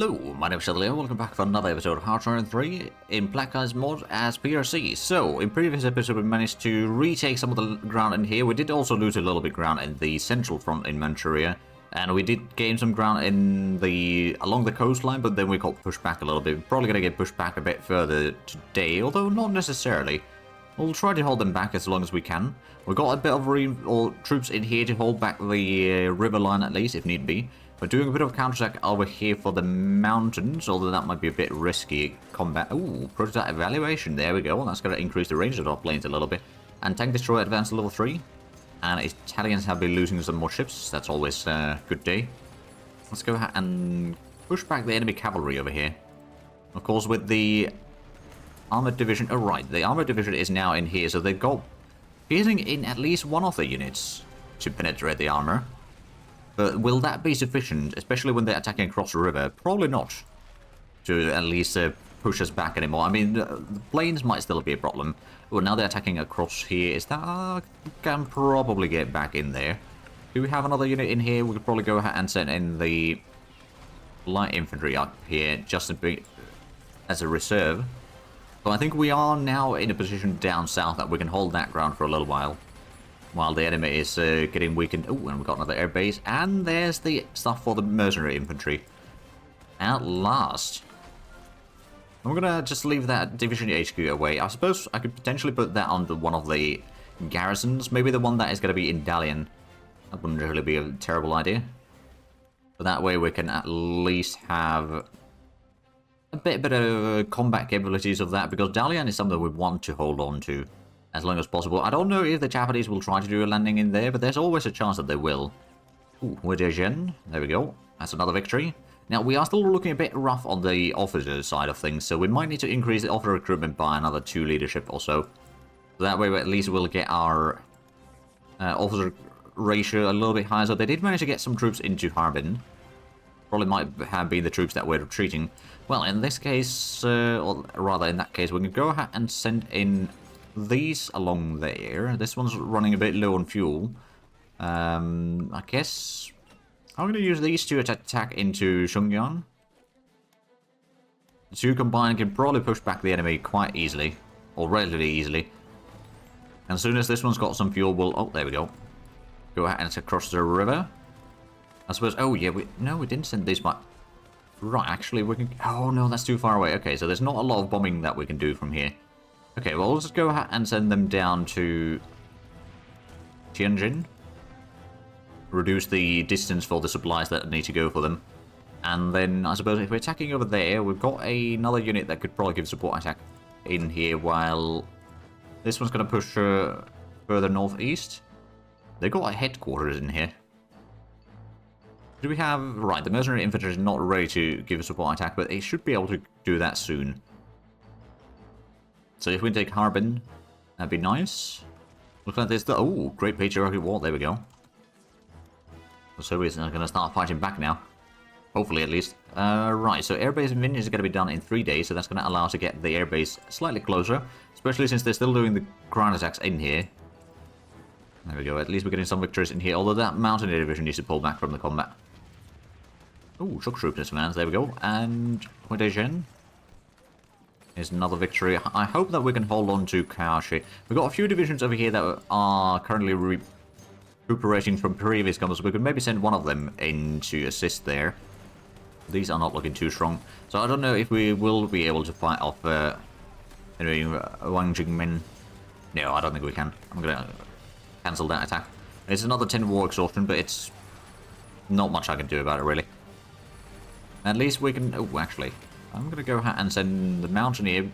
Hello, my name is Leo. Welcome back for another episode of Comintern 3 in Black Guy's mod as PRC. So, in previous episode we managed to retake some of the ground in here. We did also lose a little bit ground in the central front in Manchuria. And we did gain some ground along the coastline, but then we got pushed back a little bit. We're probably going to get pushed back a bit further today, although not necessarily. We'll try to hold them back as long as we can. We've got a bit of troops in here to hold back the river line at least, if need be. We're doing a bit of counterattack over here for the mountains, although that might be a bit risky combat. Ooh, prototype evaluation, there we go. That's going to increase the range of our planes a little bit. And tank destroyer advanced to level 3. And Italians have been losing some more ships. That's always a good day. Let's go ahead and push back the enemy cavalry over here. Of course, with the armored division. Oh, right. The armored division is now in here, so they've got piercing in at least one of the units to penetrate the armor. But will that be sufficient, especially when they're attacking across the river? Probably not, to at least push us back anymore. I mean, the planes might still be a problem. Well, now they're attacking across here. Is that... can probably get back in there. Do we have another unit in here? We could probably go ahead and send in the light infantry up here just to be as a reserve. But I think we are now in a position down south that we can hold that ground for a little while the enemy is getting weakened. Oh, and we've got another air base. And there's the stuff for the mercenary infantry. At last. I'm gonna just leave that division HQ away. I suppose I could potentially put that on one of the garrisons. Maybe the one that is gonna be in Dalian. That wouldn't really be a terrible idea. But that way we can at least have a bit of combat capabilities of that, because Dalian is something we want to hold on to as long as possible. I don't know if the Japanese will try to do a landing in there, but there's always a chance that they will. Ooh, Wedejen. There we go. That's another victory. Now, we are still looking a bit rough on the officer side of things, so we might need to increase the officer recruitment by another 2 leadership or so. So that way, at least we'll get our officer ratio a little bit higher. So they did manage to get some troops into Harbin. Probably might have been the troops that were retreating. Well, in this case, or rather in that case, we can go ahead and send in these along there. This one's running a bit low on fuel. I guess I'm going to use these two to attack into Shungyang. The two combined can probably push back the enemy quite easily, or relatively easily. And as soon as this one's got some fuel, we'll... oh, there we go. Go ahead and cross the river. I suppose... oh, yeah, we didn't send these back. Right, actually, we can... oh, no, that's too far away. Okay, so there's not a lot of bombing that we can do from here. Okay, well, let's go ahead and send them down to Tianjin. Reduce the distance for the supplies that need to go for them. And then, I suppose, if we're attacking over there, we've got another unit that could probably give support attack in here, while this one's going to push further northeast. They've got a headquarters in here. Do we have... right, the mercenary infantry is not ready to give a support attack, but they should be able to do that soon. So if we take Harbin, that'd be nice. Looks like there's the... oh, Great Patriarchy War. There we go. So we're going to start fighting back now. Hopefully, at least. Right, so airbase Min is going to be done in 3 days, so that's going to allow us to get the airbase slightly closer. Especially since they're still doing the ground attacks in here. There we go. At least we're getting some victories in here. Although that Mountaineer division needs to pull back from the combat. Oh, shock troops advance. There we go. And Huidejen is another victory. I hope that we can hold on to Kaoshi. We've got a few divisions over here that are currently recuperating from previous combats. We could maybe send one of them in to assist there. These are not looking too strong. So I don't know if we will be able to fight off Wang Jingmin. No, I don't think we can. I'm going to cancel that attack. It's another 10 war exhaustion, but it's not much I can do about it, really. At least we can... oh, actually... I'm going to go ahead and send the Mountaineer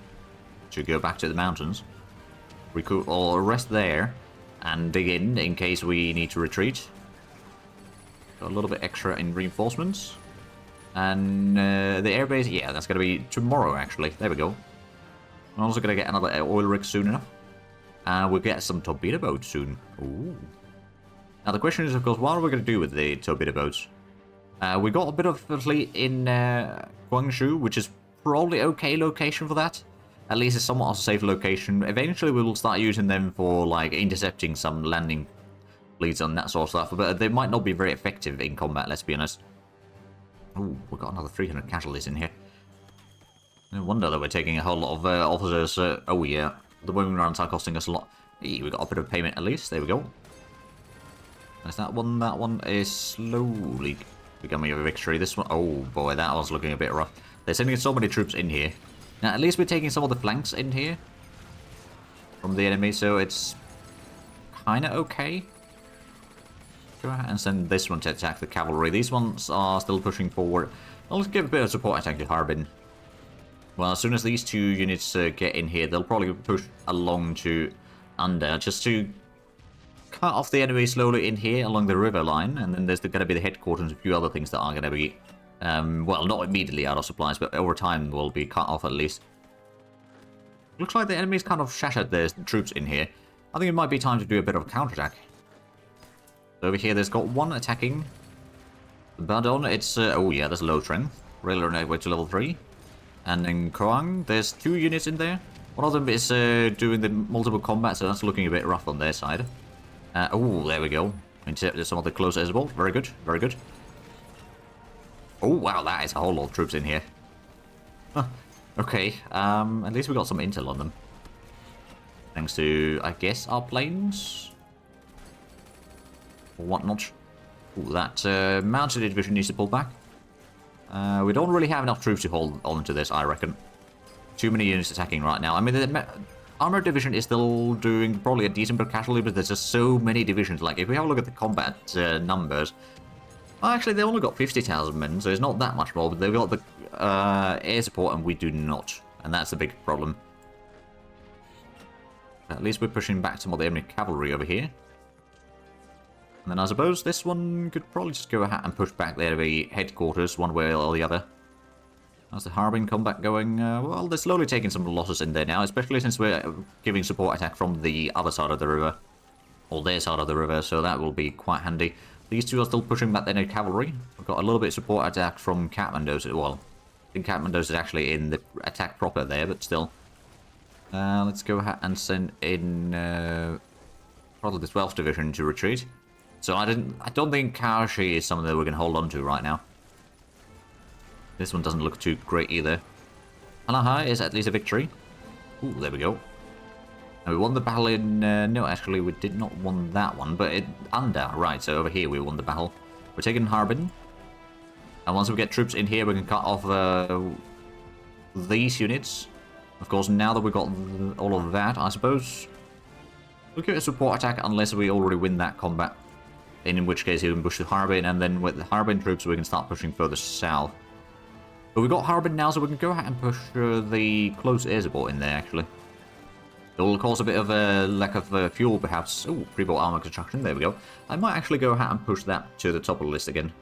to go back to the mountains. Recruit or rest there and dig in case we need to retreat. Got a little bit extra in reinforcements. And the airbase, yeah, that's going to be tomorrow, actually. There we go. I'm also going to get another oil rig soon enough. And we'll get some torpedo boats soon. Ooh. Now the question is, of course, what are we going to do with the torpedo boats? We got a bit of a fleet in Guangzhou, which is probably okay location for that. At least it's somewhat of a safe location. Eventually we will start using them for like intercepting some landing fleets and that sort of stuff, but they might not be very effective in combat, let's be honest. Oh, we've got another 300 casualties in here. No wonder that we're taking a whole lot of officers. Oh yeah, the moving rounds are costing us a lot. Hey, we got a bit of payment at least. There we go. There's that one. That one is slowly becoming a victory. This one, oh boy, that was looking a bit rough. They're sending so many troops in here. Now, at least we're taking some of the flanks in here from the enemy, so it's kind of okay. Go ahead and send this one to attack the cavalry. These ones are still pushing forward. I'll give a bit of support attack to Harbin. Well, as soon as these two units get in here, they'll probably push along to Under, just to cut off the enemy slowly in here along the river line, and then there's going to be the headquarters and a few other things that are going to be, well, not immediately out of supplies, but over time will be cut off at least. Looks like the enemy's kind of shattered their troops in here. I think it might be time to do a bit of a counterattack. Over here, there's got one attacking. Badon, it's, oh yeah, there's low strength. Regular network to level 3. And in Kroang, there's 2 units in there. One of them is doing the multiple combat, so that's looking a bit rough on their side. Oh, there we go. Intercepted some of the close as well. Very good, very good. Oh, wow, that is a whole lot of troops in here. Huh. Okay, at least we got some intel on them. Thanks to, I guess, our planes? Or whatnot. Ooh, that mounted division needs to pull back. We don't really have enough troops to hold on to this, I reckon. Too many units attacking right now. I mean, the armored division is still doing probably a decent bit of casualty, but there's just so many divisions. Like, if we have a look at the combat numbers, well, actually, they only got 50,000 men, so it's not that much more, but they've got the air support, and we do not. And that's the big problem. At least we're pushing back some of the enemy cavalry over here. And then I suppose this one could probably just go ahead and push back the enemy headquarters one way or the other. How's the Harbin combat going? Well, they're slowly taking some losses in there now, especially since we're giving support attack from the other side of the river. Or their side of the river, so that will be quite handy. These two are still pushing back the enemy cavalry. We've got a little bit of support attack from Kathmandu's as well. I think Kathmandu's is actually in the attack proper there, but still. Let's go ahead and send in probably the 12th Division to retreat. So I don't think Kaoshi is something that we're going to hold on to right now. This one doesn't look too great either. Alahai is at least a victory. Ooh, there we go. And we won the battle in... no, actually, we did not won that one, but Under, right, so over here we won the battle. We're taking Harbin. And once we get troops in here, we can cut off these units. Of course, now that we've got all of that, I suppose we'll give it a support attack unless we already win that combat. In which case, you can push the Harbin, and then with the Harbin troops, we can start pushing further south. But we've got Harbin now, so we can go ahead and push the close air support in there, actually. It will cause a bit of a lack of fuel, perhaps. Oh, pre-built armor construction, there we go. I might actually go ahead and push that to the top of the list again.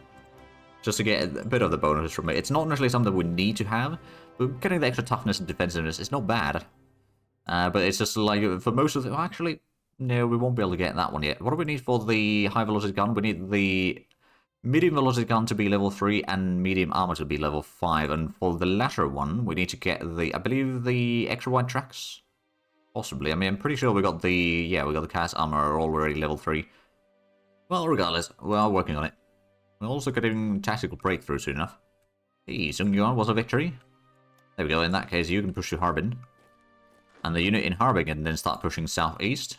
Just to get a bit of the bonus from it. It's not necessarily something we need to have, but getting the extra toughness and defensiveness is not bad. But it's just like, for most of the... Well, actually, no, we won't be able to get that one yet. What do we need for the high-velocity gun? We need the medium-velocity gun to be level 3 and medium armor to be level 5. And for the latter one, we need to get the... I believe the extra wide tracks? Possibly. I mean, I'm pretty sure we got the... Yeah, we got the cast armor already level 3. Well, regardless, we are working on it. We're also getting tactical breakthrough soon enough. Hey, Sungyuan was a victory. There we go. In that case, you can push to Harbin. And the unit in Harbin can then start pushing southeast.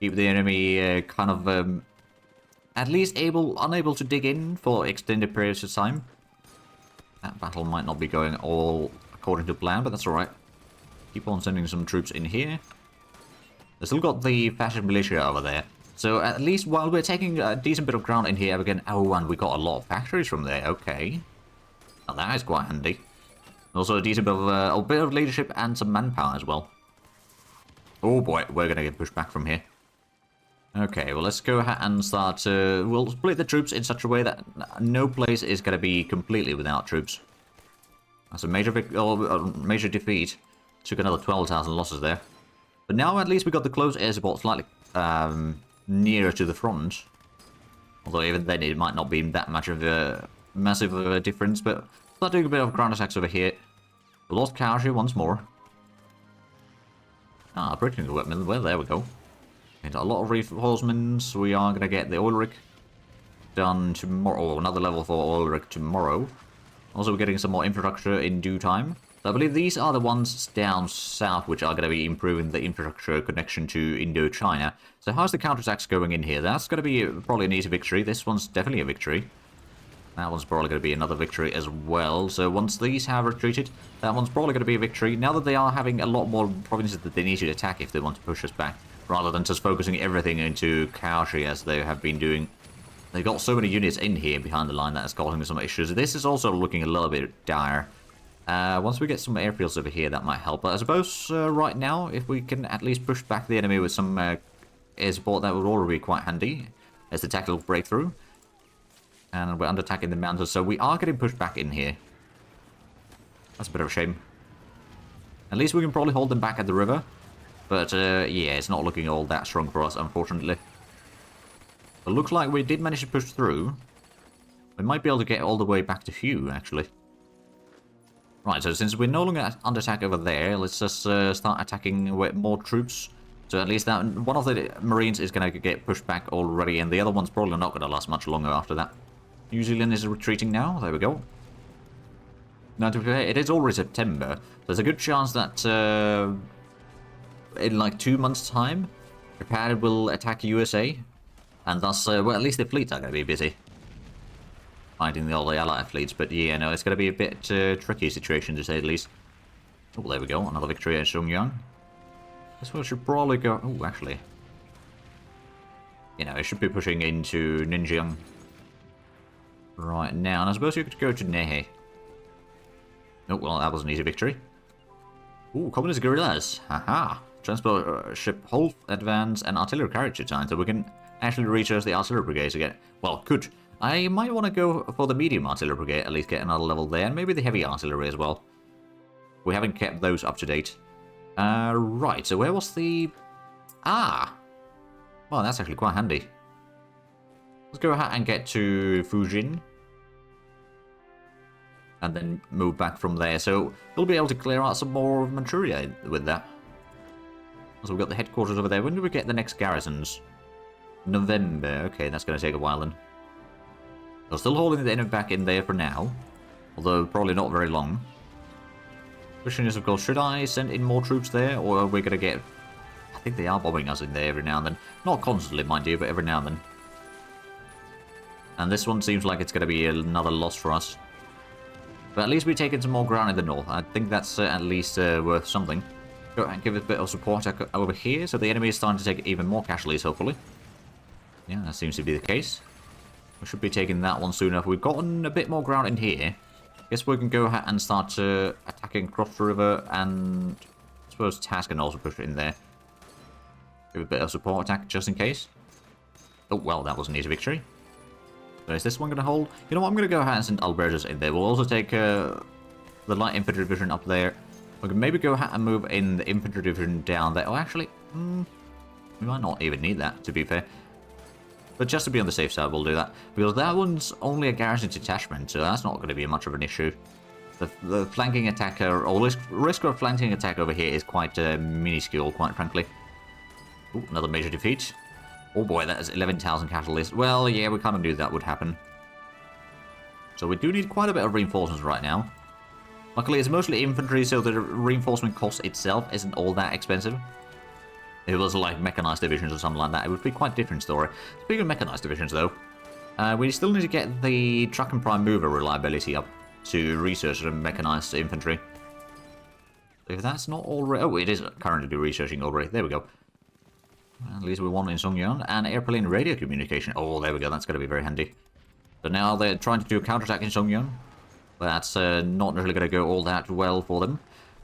Keep the enemy kind of at least unable to dig in for extended periods of time. That battle might not be going all according to plan, but that's alright. Keep on sending some troops in here. They've still got the fascist militia over there. So at least while we're taking a decent bit of ground in here again... Oh, and we got a lot of factories from there. Okay. Now that is quite handy. Also a decent bit of, a bit of leadership and some manpower as well. Oh boy, we're going to get pushed back from here. Okay, well, let's go ahead and start... we'll split the troops in such a way that no place is going to be completely without troops. That's a major major defeat. Took another 12,000 losses there. But now at least we got the close air support slightly nearer to the front. Although even then it might not be that much of a massive difference. But start doing a bit of ground attacks over here. We lost Kaoshi once more. Ah, British equipment. Well, there we go. And a lot of reinforcements. We are going to get the oil rig done tomorrow. Another level for oil rig tomorrow. Also, we're getting some more infrastructure in due time. So I believe these are the ones down south which are going to be improving the infrastructure connection to Indochina. So how's the counterattacks going in here? That's going to be probably an easy victory. This one's definitely a victory. That one's probably going to be another victory as well. So once these have retreated, that one's probably going to be a victory. Now that they are having a lot more provinces that they need to attack if they want to push us back, rather than just focusing everything into Kaoshi as they have been doing. They've got so many units in here behind the line that is causing some issues. This is also looking a little bit dire. Once we get some airfields over here, that might help. But I suppose right now, if we can at least push back the enemy with some air support, that would already be quite handy as the tactical breakthrough. And we're under attacking the mountains, so we are getting pushed back in here. That's a bit of a shame. At least we can probably hold them back at the river. But yeah, it's not looking all that strong for us, unfortunately. But looks like we did manage to push through. We might be able to get all the way back to Hugh, actually. Right, so since we're no longer under attack over there, let's just start attacking with more troops. So at least that one of the Marines is going to get pushed back already, and the other one's probably not going to last much longer after that. New Zealand is retreating now. There we go. Now, to be fair, it is already September. There's a good chance that in like 2 months' time, Japan will attack USA. And thus, well, at least the fleets are going to be busy fighting all the Allied fleets. But yeah, no, it's going to be a bit tricky situation, to say the least. Oh, there we go. Another victory at Shenyang. This one should probably go... Oh, actually. You know, it should be pushing into Ninjiang right now, and I suppose you could go to Nehe. Oh, well, that was an easy victory. Ooh, communist guerrillas. Haha. Transport ship hold, advance, and artillery carriage design, so we can actually research the artillery brigades again. Well, good. I might want to go for the medium artillery brigade, at least get another level there, and maybe the heavy artillery as well. We haven't kept those up to date. Right, so where was the... Ah! Well, that's actually quite handy. Let's go ahead and get to Fujin. And then move back from there. So we'll be able to clear out some more of Manchuria with that. So we've got the headquarters over there. When do we get the next garrisons? November. Okay, that's going to take a while then. We're still holding the enemy back in there for now. Although probably not very long. Question is, of course, should I send in more troops there? Or are we going to get... I think they are bombing us in there every now and then. Not constantly, mind you, but every now and then. And this one seems like it's going to be another loss for us. But at least we've taken some more ground in the north. I think that's at least worth something. Go and give it a bit of support over here, so the enemy is starting to take even more casualties, hopefully. Yeah, that seems to be the case. We should be taking that one soon enough. We've gotten a bit more ground in here. Guess we can go ahead and start attacking across the river, and I suppose Taz can also push it in there. Give a bit of support attack just in case. Oh, well, that was an easy victory. So is this one going to hold? You know what, I'm going to go ahead and send Albertus in there. We'll also take the light infantry division up there. We can maybe go ahead and move in the infantry division down there. Oh, actually, we might not even need that, to be fair. But just to be on the safe side, we'll do that. Because that one's only a garrison detachment, so that's not going to be much of an issue. The flanking attack, or risk of flanking attack over here is quite minuscule, quite frankly. Ooh, another major defeat. Oh boy, that is 11,000 casualties. Well, yeah, we kind of knew that would happen. So we do need quite a bit of reinforcements right now. Luckily, it's mostly infantry, so the reinforcement cost itself isn't all that expensive. If it was like mechanized divisions or something like that, it would be quite a different story. Speaking of mechanized divisions, though, we still need to get the truck and prime mover reliability up to research the mechanized infantry. If that's not already... Oh, it is currently researching already. There we go. At least we won in Songyang. And airplane radio communication. Oh, there we go. That's going to be very handy. So now they're trying to do a counterattack in Songyang. But that's not really going to go all that well for them.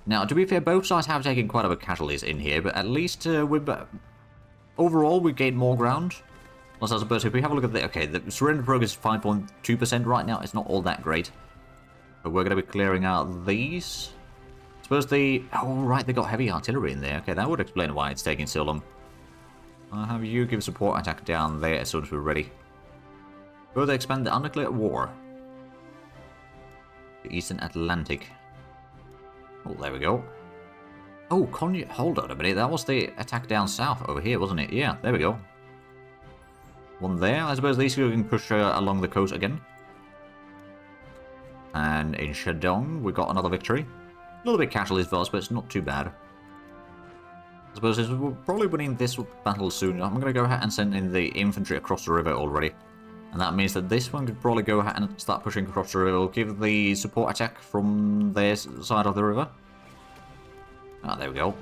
Now, to be fair, both sides have taken quite a bit of casualties in here. But at least overall, we've gained more ground. Plus, I suppose if we have a look at the... Okay, the surrender progress is 5.2% right now. It's not all that great. But we're going to be clearing out these. I suppose they... Oh, right, they got heavy artillery in there. Okay, that would explain why it's taking so long. I'll have you give support attack down there as soon as we're ready. Further expand the undeclared war. The Eastern Atlantic. Oh, there we go. Oh, hold on a minute. That was the attack down south over here, wasn't it? Yeah, there we go. One there. I suppose these two can push along the coast again. And in Shandong, we got another victory. A little bit casualties for us, but it's not too bad. I suppose we're probably winning this battle soon. I'm going to go ahead and send in the infantry across the river already. And that means that this one could probably go ahead and start pushing across the river. We'll give the support attack from their side of the river. Ah, there we go.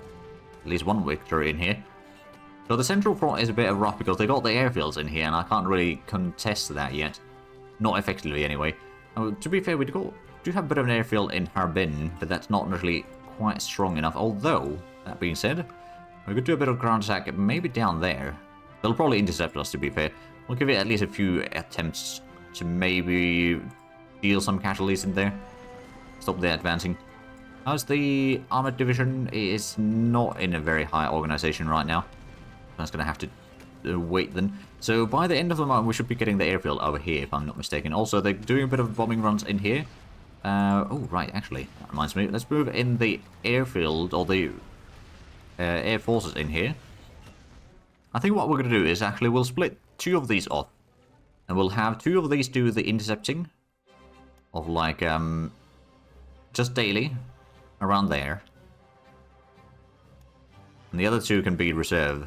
At least one victory in here. So the central front is a bit rough because they got the airfields in here, and I can't really contest that yet. Not effectively, anyway. To be fair, we do have a bit of an airfield in Harbin, but that's not really quite strong enough. Although, that being said, we could do a bit of ground attack maybe down there. They'll probably intercept us, to be fair. We'll give it at least a few attempts to maybe deal some casualties in there. Stop their advancing. How's the armored division? It is not in a very high organization right now. That's going to have to wait then. So by the end of the month, we should be getting the airfield over here, if I'm not mistaken. Also, they're doing a bit of bombing runs in here. Oh, right, actually, that reminds me. Let's move in the airfield, or the air forces in here. I think what we're going to do is actually we'll split 2 of these off. And we'll have 2 of these do the intercepting. Of like, just daily. Around there. And the other 2 can be reserved.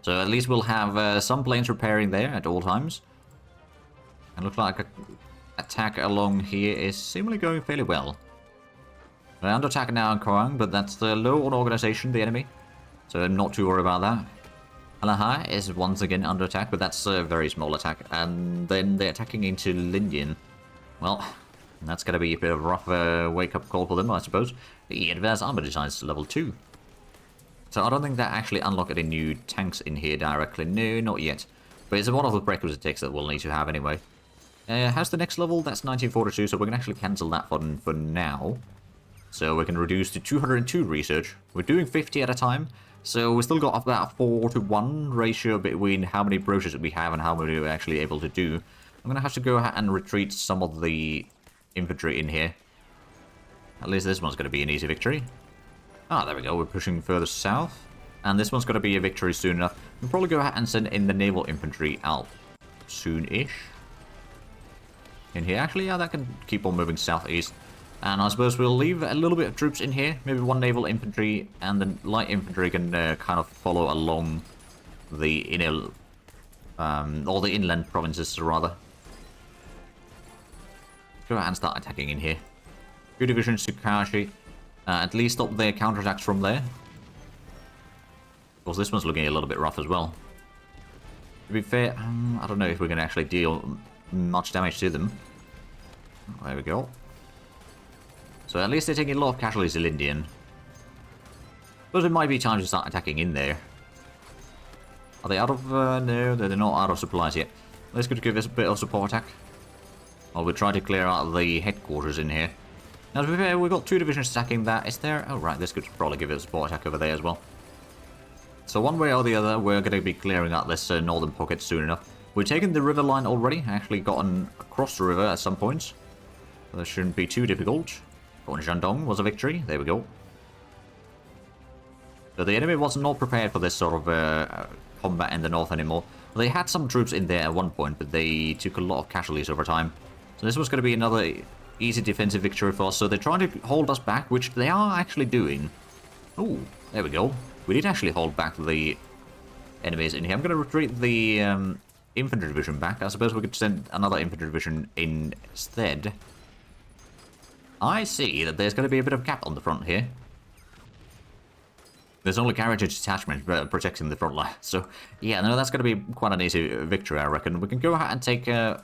So at least we'll have some planes repairing there at all times. And looks like an attack along here is seemingly going fairly well. They're under attack now in Koang, but that's low on organization, the enemy. So I'm not too worried about that. Alahai is once again under attack, but that's a very small attack. And then they're attacking into Lindian. Well, that's going to be a bit of a rough wake-up call for them, I suppose. The advanced armor design is level 2. So I don't think that actually unlock any new tanks in here directly. No, not yet. But it's one of the prerequisite takes that we'll need to have anyway. How's the next level? That's 1942, so we can actually cancel that one for now. So we can reduce to 202 research. We're doing 50 at a time. So we still got about 4-to-1 ratio between how many brochures we have and how many we're actually able to do. I'm going to have to go ahead and retreat some of the infantry in here. At least this one's going to be an easy victory. Ah, there we go. We're pushing further south. And this one's going to be a victory soon enough. We'll probably go ahead and send in the naval infantry out soon-ish. In here. Actually, yeah, that can keep on moving southeast. And I suppose we'll leave a little bit of troops in here. Maybe 1 naval infantry, and the light infantry can kind of follow along the inner... or the inland provinces, rather. Go ahead and start attacking in here. 2 divisions to Kashi. At least stop their counterattacks from there. Of course, this one's looking a little bit rough as well. To be fair, I don't know if we can actually deal much damage to them. There we go. So at least they're taking a lot of casualties in Indian. But it might be time to start attacking in there. Are they out of... no, they're not out of supplies yet. Let's go to give us a bit of support attack. While we try to clear out the headquarters in here. Now, to be fair, we've got 2 divisions attacking that. Is there... oh, right, this could probably give us a support attack over there as well. So one way or the other, we're going to be clearing out this northern pocket soon enough. We've taken the river line already. Actually gotten across the river at some points. So that shouldn't be too difficult. Shandong was a victory. There we go. So the enemy was not prepared for this sort of combat in the north anymore. They had some troops in there at one point, but they took a lot of casualties over time. So this was going to be another easy defensive victory for us. So they're trying to hold us back, which they are actually doing. Oh, there we go. We did actually hold back the enemies in here. I'm going to retreat the infantry division back. I suppose we could send another infantry division instead. I see that there's going to be a bit of gap on the front here. There's only carriage detachment protecting the front line. So, yeah, no, that's going to be quite an easy victory, I reckon. We can go ahead and take... the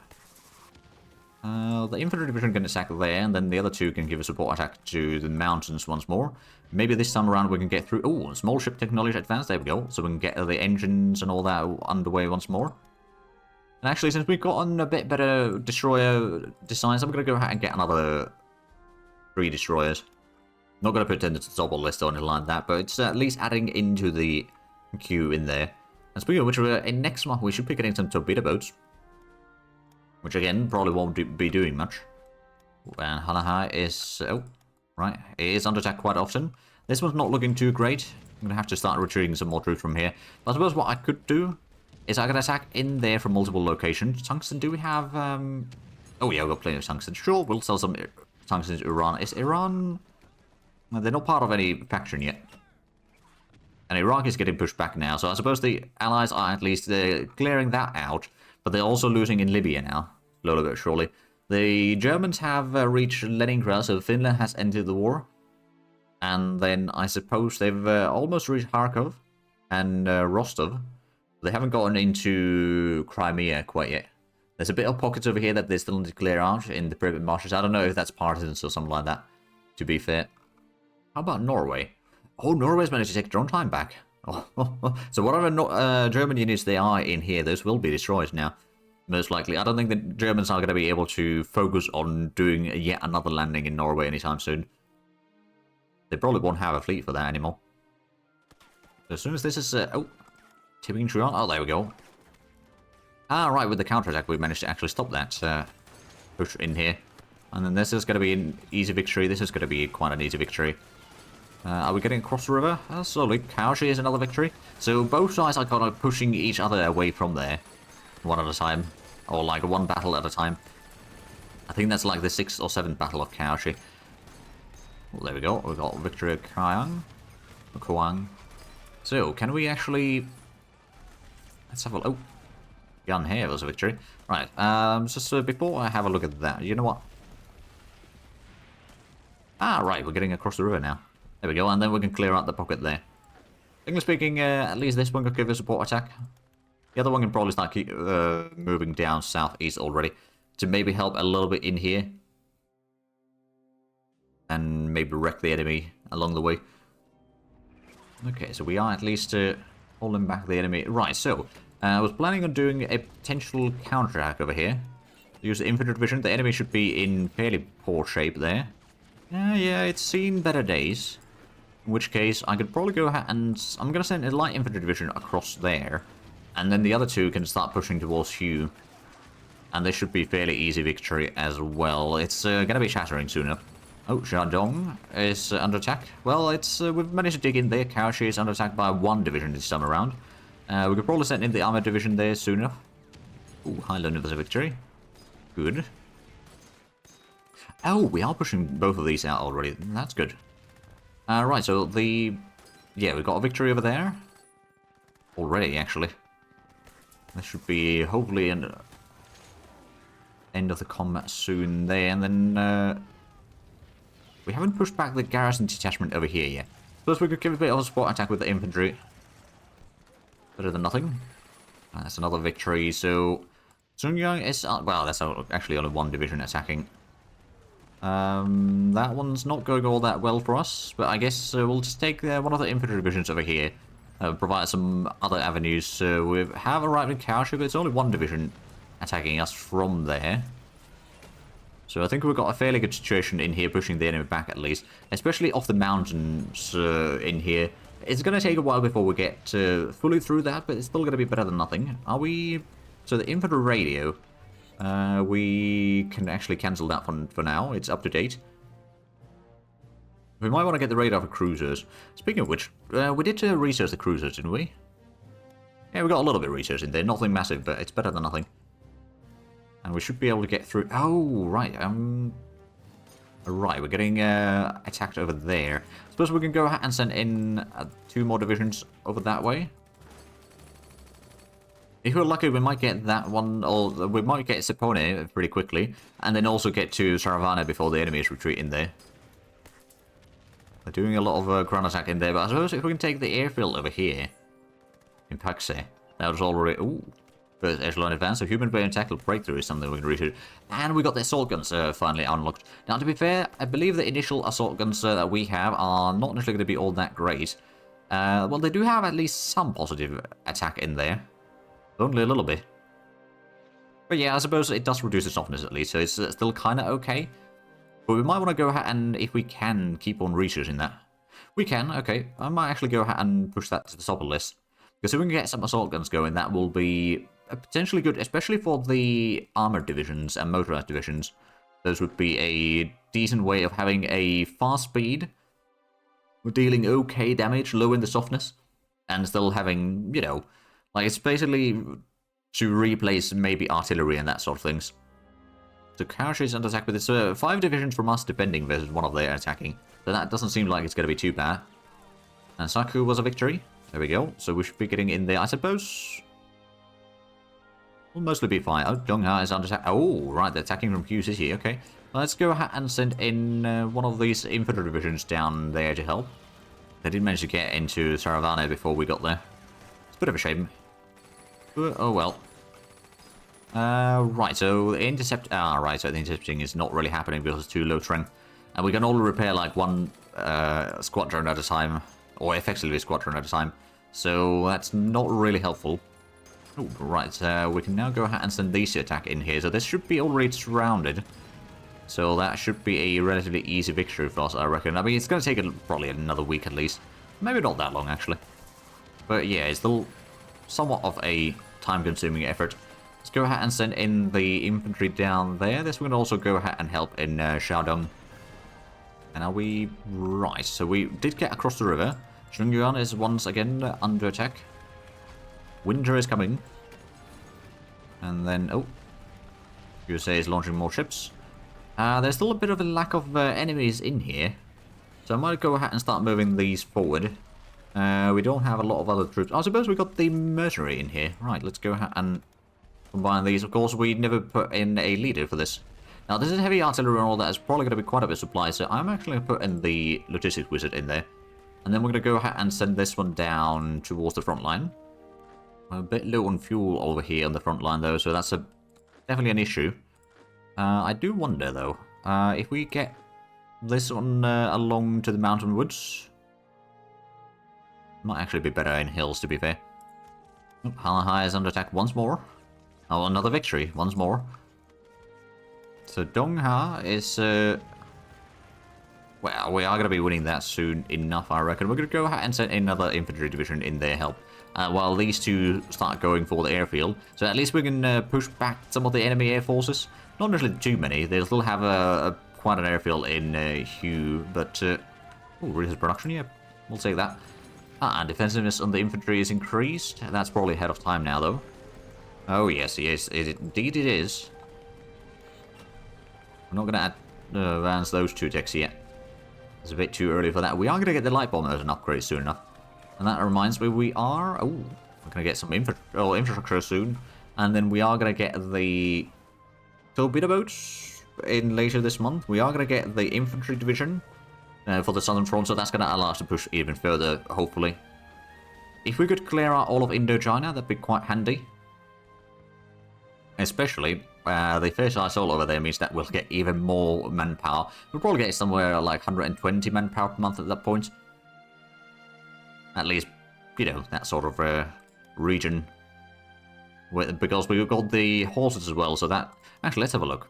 infantry division can attack there, and then the other 2 can give a support attack to the mountains once more. Maybe this time around we can get through... oh, small ship technology advanced. There we go. So we can get the engines and all that underway once more. And actually, since we've gotten a bit better destroyer designs, I'm going to go ahead and get another... 3 destroyers. Not going to put it in the double list or anything like that, but it's at least adding into the queue in there. And speaking of which, in next month we should be getting some torpedo boats. Which again, probably won't be doing much. And Hanahai is... oh, right. It is under attack quite often. This one's not looking too great. I'm going to have to start retreating some more troops from here. But I suppose what I could do is I could attack in there from multiple locations. Tungsten, do we have... oh yeah, we've got plenty of tungsten. Sure, we'll sell some time since Iran. Is Iran... Well, they're not part of any faction yet. And Iraq is getting pushed back now, so I suppose the Allies are at least clearing that out. But they're also losing in Libya now, slowly but surely. The Germans have reached Leningrad, so Finland has entered the war. And then I suppose they've almost reached Kharkov and Rostov. They haven't gotten into Crimea quite yet. There's a bit of pockets over here that they still need to clear out in the Pripyat marshes. I don't know if that's partisans or something like that, to be fair. How about Norway? Oh, Norway's managed to take their own time back. Oh, so whatever German units they are in here, those will be destroyed now. Most likely. I don't think the Germans are going to be able to focus on doing yet another landing in Norway anytime soon. They probably won't have a fleet for that anymore. So as soon as this is... oh, tipping true on. Oh, there we go. Ah, right, with the counterattack we managed to actually stop that push in here. And then this is going to be an easy victory. This is going to be quite an easy victory. Are we getting across the river? Slowly. Kaoshi is another victory. So both sides are kind of pushing each other away from there. One at a time. Or like one battle at a time. I think that's like the 6th or 7th battle of Kaoshi. Well, there we go. We've got victory at Kuang. So, can we actually... Let's have a look. Oh, gun here was a victory. Right, so before I have a look at that, you know what? Ah, right, we're getting across the river now. There we go, and then we can clear out the pocket there. Technically speaking, at least this one could give a support attack. The other one can probably start moving down southeast already to maybe help a little bit in here. And maybe wreck the enemy along the way. Okay, so we are at least holding back the enemy. Right, so I was planning on doing a potential counterattack over here. Use the infantry division. The enemy should be in fairly poor shape there. Yeah, it's seen better days. In which case, I could probably go ahead and... I'm going to send a light infantry division across there. And then the other two can start pushing towards Hugh. And this should be fairly easy victory as well. It's going to be shattering soon enough. Oh, Shandong is under attack. Well, it's we've managed to dig in there. Kaoshi is under attack by one division this time around. We could probably send in the armored division there soon enough. Ooh, Highlander was a victory. Good. Oh, we are pushing both of these out already. That's good. Right, so the... Yeah, we've got a victory over there. Already, actually. This should be hopefully an end of the combat soon there. And then... we haven't pushed back the garrison detachment over here yet. Plus we could give a bit of a support attack with the infantry. Better than nothing. That's another victory, so... Sungyang is... well, that's actually only one division attacking. That one's not going all that well for us, but I guess we'll just take one of the infantry divisions over here. Provide some other avenues. We have arrived in Kaoshi, but it's only one division attacking us from there. So I think we've got a fairly good situation in here, pushing the enemy back at least. Especially off the mountains in here. It's going to take a while before we get fully through that, but it's still going to be better than nothing. Are we... So the infantry radio, we can actually cancel that for now. It's up to date. We might want to get the radar for cruisers. Speaking of which, we did research the cruisers, didn't we? Yeah, we got a little bit of research in there. Nothing massive, but it's better than nothing. And we should be able to get through... Oh, right. Right, we're getting attacked over there. Suppose we can go ahead and send in 2 more divisions over that way. If we're lucky, we might get that one, or we might get Sepone pretty quickly. And then also get to Saravana before the enemy is retreating there. They're doing a lot of ground attack in there, but I suppose if we can take the airfield over here... In Paxe, that was already... Ooh. First echelon advance, so human brain tackle breakthrough is something we can research. And we got the assault guns finally unlocked. Now, to be fair, I believe the initial assault guns that we have are not necessarily going to be all that great. Well, they do have at least some positive attack in there. Only a little bit. But yeah, I suppose it does reduce the softness at least, so it's still kind of okay. But we might want to go ahead and, if we can, keep on researching that. We can, okay. I might actually go ahead and push that to the top of the list. Because if we can get some assault guns going, that will be potentially good, especially for the armored divisions and motorized divisions. Those would be a decent way of having a fast speed, dealing okay damage, low in the softness, and still having, you know, like it's basically to replace maybe artillery and that sort of things. So Karashi is under attack with its 5 divisions from us defending versus 1 of their attacking. So that doesn't seem like it's going to be too bad. And Saku was a victory. There we go. So we should be getting in there, I suppose. We'll mostly be fine. Oh, Dongha is under attack. Oh, right, they're attacking from Q City. Okay. Let's go ahead and send in one of these infantry divisions down there to help. They did manage to get into Saravane before we got there. It's a bit of a shame. But, oh well. Right, so the intercept... right, so the intercepting is not really happening because it's too low strength. And we can only repair like 1 squadron at a time. Or effectively a squadron at a time. So that's not really helpful. Oh, right, we can now go ahead and send these to attack in here. So this should be already surrounded. So that should be a relatively easy victory for us, I reckon. I mean, it's going to take probably another week at least. Maybe not that long, actually. But yeah, it's still somewhat of a time-consuming effort. Let's go ahead and send in the infantry down there. This we can also go ahead and help in Shaodong. And are we... Right, so we did get across the river. Zhengyuan is once again under attack. Winter is coming. And then... Oh. USA is launching more ships. There's still a bit of a lack of enemies in here. So I might go ahead and start moving these forward. We don't have a lot of other troops. I suppose we got the mercenary in here. Right, let's go ahead and combine these. Of course, we never put in a leader for this. Now, this is heavy artillery and all that. It's probably going to be quite a bit of supply. So I'm actually going to put in the logistics wizard in there. And then we're going to go ahead and send this one down towards the front line. I'm a bit low on fuel over here on the front line, though. So that's definitely an issue. I do wonder, though, if we get this one along to the mountain woods. Might actually be better in hills, to be fair. Oh, Halahai is under attack once more. Oh, another victory, once more. So Dongha is... well, we are going to be winning that soon enough, I reckon. We're going to go ahead and send another infantry division in their help. While these two start going for the airfield. So at least we can push back some of the enemy air forces. Not necessarily too many. They'll still have quite an airfield in Hue, but... oh, resource production, yeah. We'll take that. And defensiveness on the infantry is increased. That's probably ahead of time now, though. Oh, yes, indeed it is. I'm not going to advance those 2 decks yet. It's a bit too early for that. We are going to get the light bomber as an upgrade soon enough. And that reminds me, we are... Oh, we're going to get some infrastructure soon. And then we are going to get the torpedo boats in later this month. We are going to get the infantry division for the southern front. So that's going to allow us to push even further, hopefully. If we could clear out all of Indochina, that'd be quite handy. Especially the first assault over there means that we'll get even more manpower. We'll probably get somewhere like 120 manpower per month at that point. At least, you know, that sort of region. Because we've got the horses as well, so that... Actually, let's have a look.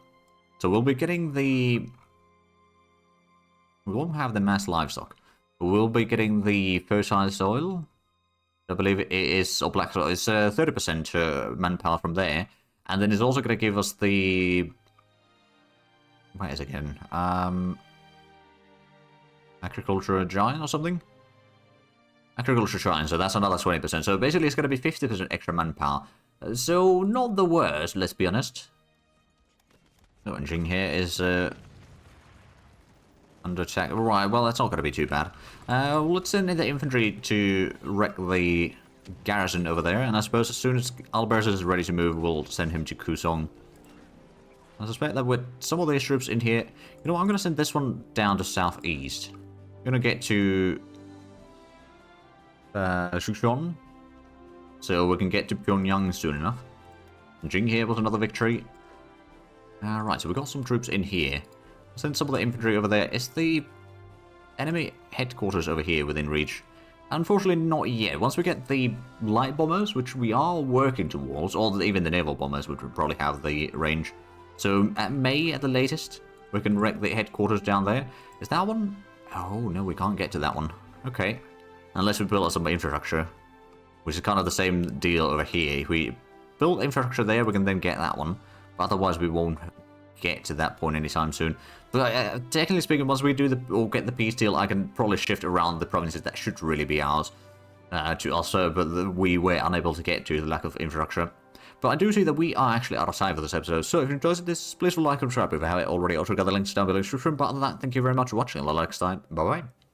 So we'll be getting the... We won't have the mass livestock. We'll be getting the fertile soil. I believe it is... Or black soil. It's 30% manpower from there. And then it's also going to give us the... Where is it again? Agriculture giant or something? Agriculture shrine, so that's another 20%. So basically it's going to be 50% extra manpower. So not the worst, let's be honest. So Jing here is under attack. Right, well that's not going to be too bad. Let's send in the infantry to wreck the garrison over there. And I suppose as soon as Albert is ready to move, we'll send him to Kusong. I suspect that with some of these troops in here... You know what, I'm going to send this one down to southeast. I'm going to get to... Shushon, so we can get to Pyongyang soon enough. And Jing here was another victory. Right, so we've got some troops in here. We'll send some of the infantry over there. Is the enemy headquarters over here within reach? Unfortunately, not yet. Once we get the light bombers, which we are working towards, or even the naval bombers, which would probably have the range. So at May, at the latest, we can wreck the headquarters down there. Is that one? Oh, no, we can't get to that one. Okay. Unless we build up some infrastructure, which is kind of the same deal over here. If we build infrastructure there, we can then get that one. But otherwise, we won't get to that point anytime soon. But technically speaking, once we do or get the peace deal, I can probably shift around the provinces that should really be ours to us, but we were unable to get to the lack of infrastructure. But I do see that we are actually out of time for this episode, so if you enjoyed this, please like and subscribe if you haven't already. Also got the links down below in the description. But other than that, thank you very much for watching. Until next time, bye-bye.